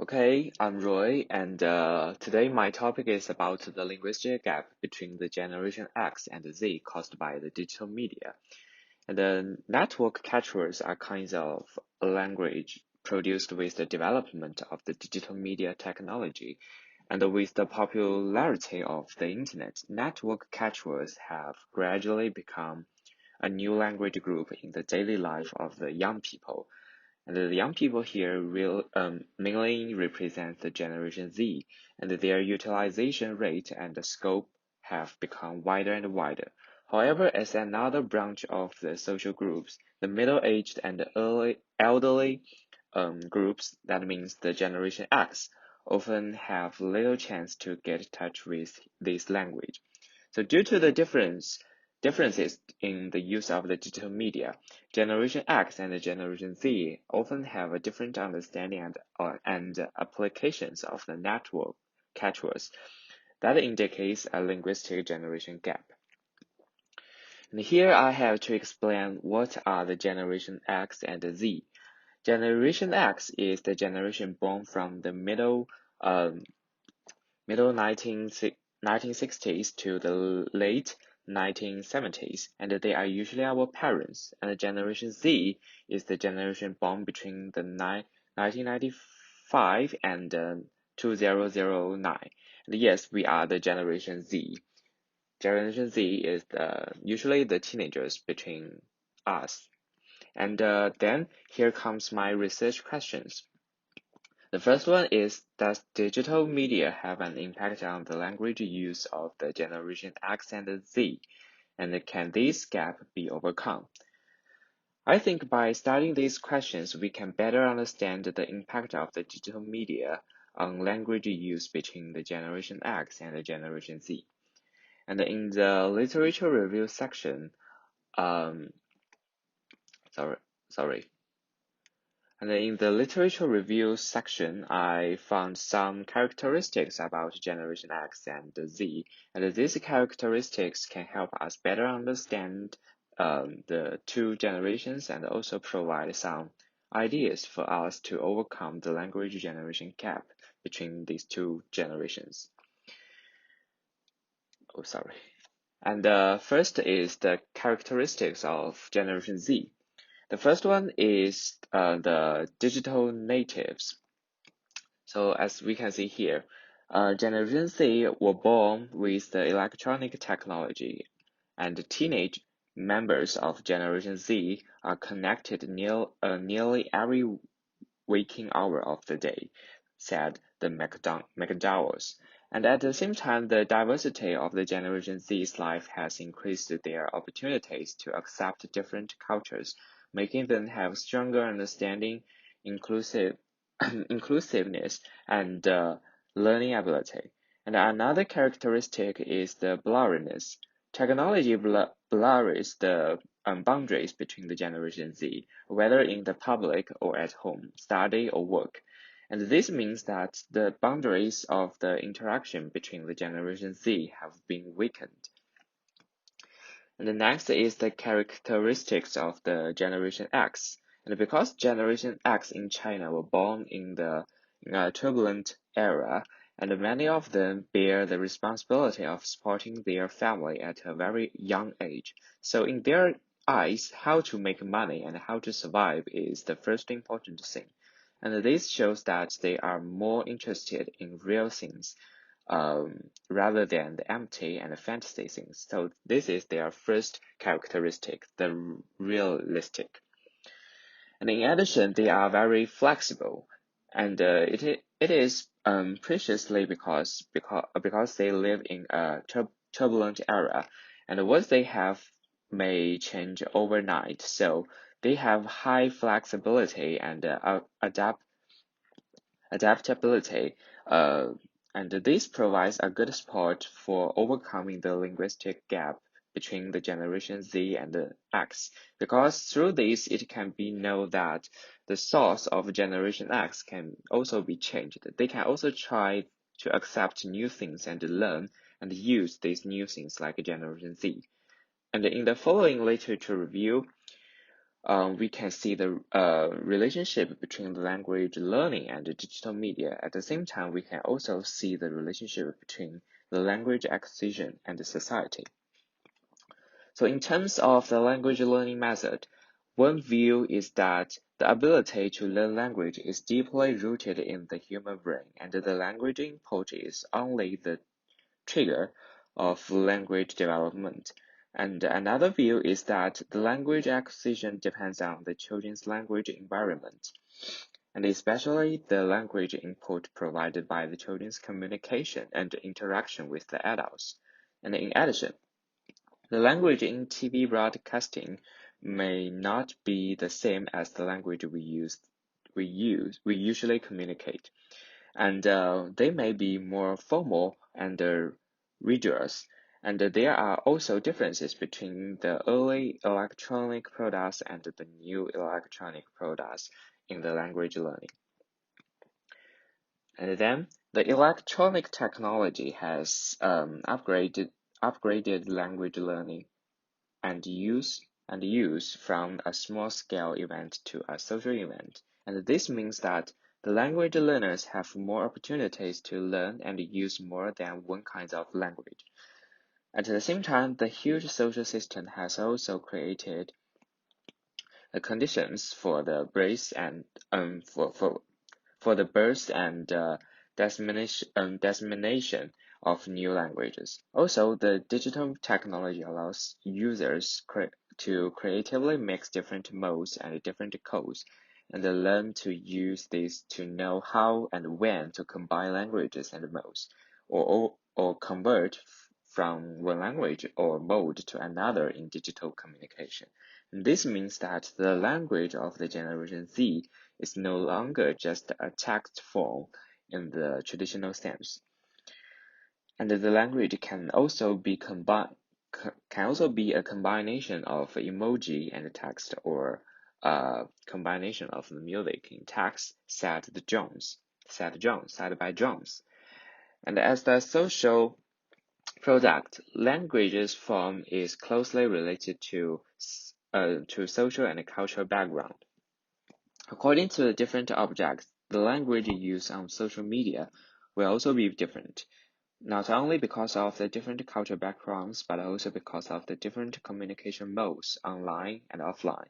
Okay, I'm Roy, and today my topic is about the linguistic gap between the Generation X and Z caused by the digital media. And the network catchwords are kinds of language produced with the development of the digital media technology. And with the popularity of the internet, network catchwords have gradually become a new language group in the daily life of the young people. And the young people here mainly represent the Generation Z, and their utilization rate and the scope have become wider and wider. However, as another branch of the social groups, the middle-aged and the elderly groups, that means the Generation X, often have little chance to get in touch with this language. So due to the differences in the use of the digital media, Generation X and Generation Z often have a different understanding and applications of the network catchwords. That indicates a linguistic generation gap. And here I have to explain what are the Generation X and Z. Generation X is the generation born from the middle 1960s to the late 1970s, and they are usually our parents. And the Generation Z is the generation born between the 1995 and 2009. And yes, we are the Generation Z. Generation Z is usually the teenagers between us. And then here comes my research questions. The first one is, does digital media have an impact on the language use of the Generation X and Z? And can this gap be overcome? I think by studying these questions, we can better understand the impact of the digital media on language use between the Generation X and the Generation Z. And in the literature review section, sorry. And in the literature review section, I found some characteristics about Generation X and Z, and these characteristics can help us better understand the two generations and also provide some ideas for us to overcome the language generation gap between these two generations. Oh, sorry. And first is the characteristics of Generation Z. The first one is the digital natives. So as we can see here, Generation Z were born with the electronic technology, and the teenage members of Generation Z are connected nearly every waking hour of the day, said the McDowells. And at the same time, the diversity of the Generation Z's life has increased their opportunities to accept different cultures, making them have stronger understanding, inclusiveness, and learning ability. And another characteristic is the blurriness. Technology blurs the boundaries between the Generation Z, whether in the public or at home, study or work. And this means that the boundaries of the interaction between the Generation Z have been weakened. And the next is the characteristics of the Generation X. And because Generation X in China were born in the turbulent era, and many of them bear the responsibility of supporting their family at a very young age. So in their eyes, how to make money and how to survive is the first important thing. And this shows that they are more interested in real things rather than the empty and the fantasy things. So this is their first characteristic, the realistic. And in addition, they are very flexible, and it is preciously because they live in a turbulent era, and what they have may change overnight. So they have high flexibility and adaptability, and this provides a good support for overcoming the linguistic gap between the Generation Z and the X, because through this it can be known that the source of Generation X can also be changed. They can also try to accept new things and learn and use these new things like Generation Z. And in the following literature review, we can see the relationship between the language learning and the digital media. At the same time, we can also see the relationship between the language acquisition and the society. So in terms of the language learning method, one view is that the ability to learn language is deeply rooted in the human brain, and the language input is only the trigger of language development. And another view is that the language acquisition depends on the children's language environment, and especially the language input provided by the children's communication and interaction with the adults. And in addition, the language in TV broadcasting may not be the same as the language we usually communicate, and they may be more formal and rigorous. And there are also differences between the early electronic products and the new electronic products in the language learning. And then the electronic technology has upgraded language learning and use from a small-scale event to a social event. And this means that the language learners have more opportunities to learn and use more than one kind of language. At the same time, the huge social system has also created the conditions for the birth and dissemination of new languages. Also, the digital technology allows users to creatively mix different modes and different codes, and learn to use these to know how and when to combine languages and modes, or convert from one language or mode to another in digital communication. And this means that the language of the Generation Z is no longer just a text form in the traditional sense, and the language can also be a combination of emoji and text, or a combination of the music in text set by drums. And as the social product, language's form is closely related to social and cultural background. According to the different objects, the language used on social media will also be different, not only because of the different cultural backgrounds, but also because of the different communication modes online and offline.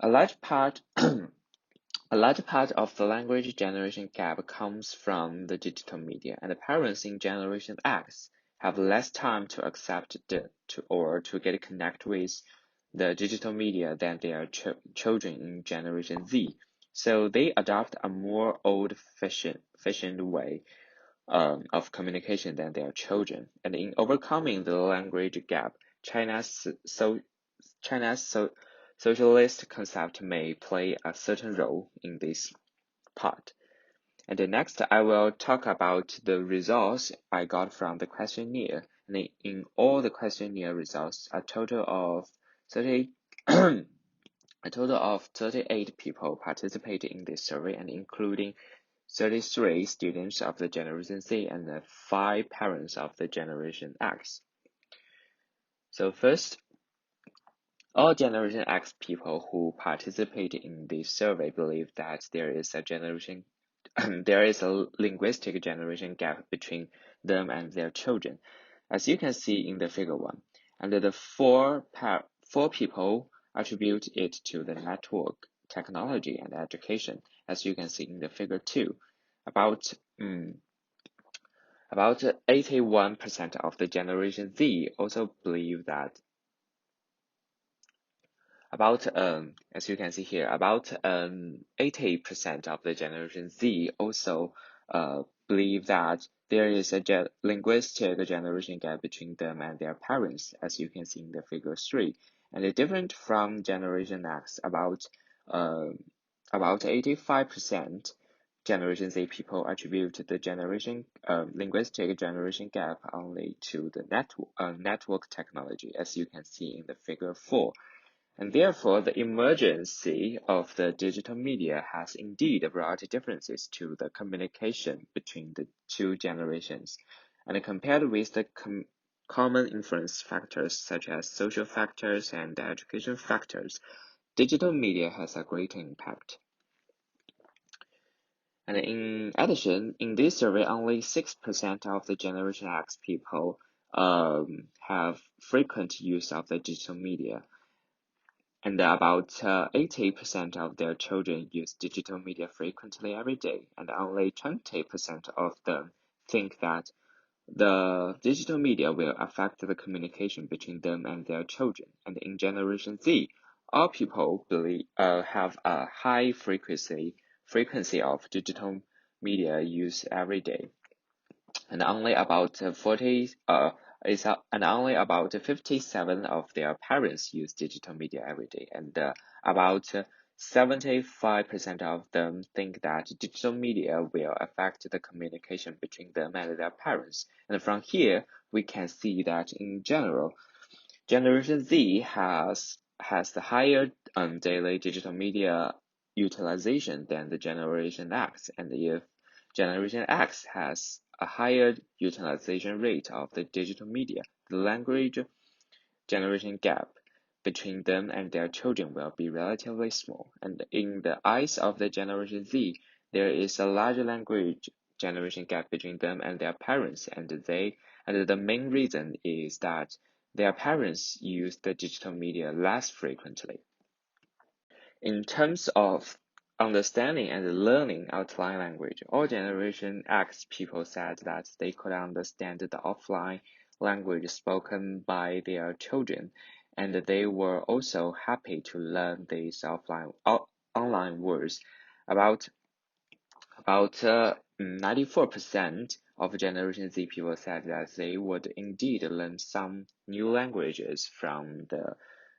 A large part of the language generation gap comes from the digital media, and the parents in Generation X have less time to accept to get connect with the digital media than their children in Generation Z. So they adopt a more old-fashioned way of communication than their children. And in overcoming the language gap, China's socialist concept may play a certain role in this part. And next, I will talk about the results I got from the questionnaire. And in all the questionnaire results, a total of 38 people participated in this survey, and including 33 students of the Generation Z and 5 parents of the Generation X. So first, all Generation X people who participated in this survey believe that there is a linguistic generation gap between them and their children, as you can see in the figure 1. And the four people attribute it to the network, technology, and education, as you can see in the figure 2. About 81% of the Generation Z also believe that as you can see here, about 80% of the Generation Z also believe that there is a linguistic generation gap between them and their parents, as you can see in the figure 3. And different from Generation X, about 85% Generation Z people attribute the linguistic generation gap only to the network technology, as you can see in the figure 4. And therefore, the emergence of the digital media has indeed brought differences to the communication between the two generations. And compared with the common influence factors such as social factors and education factors, digital media has a great impact. And in addition, in this survey, only 6% of the Generation X people have frequent use of the digital media. And about 80% of their children use digital media frequently every day, and only 20% of them think that the digital media will affect the communication between them and their children. And in Generation Z, all people have a high frequency of digital media use every day, and only about 57 of their parents use digital media every day, and about 75% of them think that digital media will affect the communication between them and their parents. And from here, we can see that in general, Generation Z has the higher daily digital media utilization than the Generation X, and if Generation X has a higher utilization rate of the digital media, the language generation gap between them and their children will be relatively small. And in the eyes of the Generation Z, there is a larger language generation gap between them and their parents, and the main reason is that their parents use the digital media less frequently. In terms of understanding and learning outline language, all Generation X people said that they could understand the offline language spoken by their children, and they were also happy to learn these online words. About 94% of Generation Z people said that they would indeed learn some new languages from the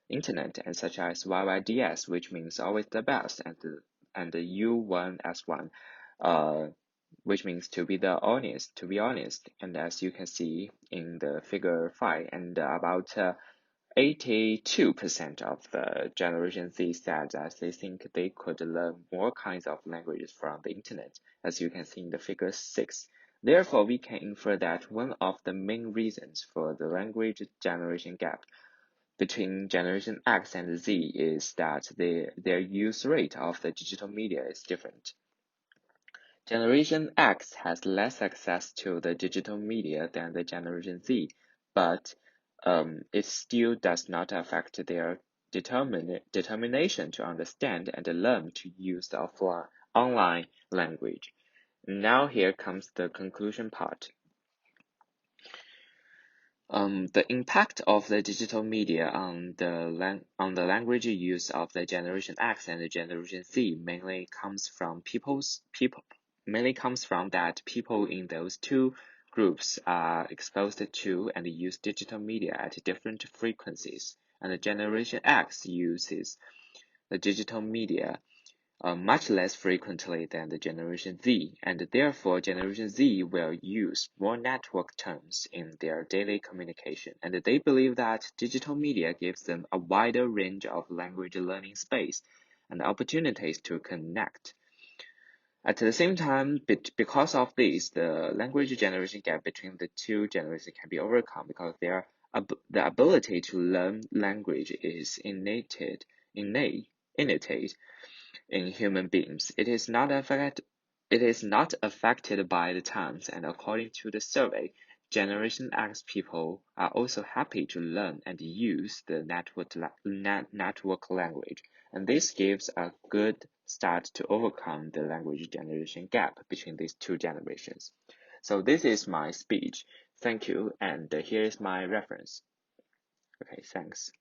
internet, and such as YYDS, which means always the best, and the U1S1, which means to be honest. And as you can see in the figure 5, and about 82% of the Generation Z said that they think they could learn more kinds of languages from the internet, as you can see in the figure 6. Therefore, we can infer that one of the main reasons for the language generation gap between Generation X and Z is that their use rate of the digital media is different. Generation X has less access to the digital media than the Generation Z, but it still does not affect their determination to understand and learn to use the online language. Now here comes the conclusion part. The impact of the digital media on the language use of the Generation X and the Generation Z mainly comes from that people in those two groups are exposed to and use digital media at different frequencies, and the Generation X uses the digital media much less frequently than the Generation Z, and therefore Generation Z will use more network terms in their daily communication, and they believe that digital media gives them a wider range of language learning space and opportunities to connect. At the same time, because of this, the language generation gap between the two generations can be overcome because the ability to learn language is innate in human beings. It is not affected by the times, and according to the survey, Generation X people are also happy to learn and use the network language, and this gives a good start to overcome the language generation gap between these two generations. So this is my speech. Thank you, and here is my reference. Okay, thanks.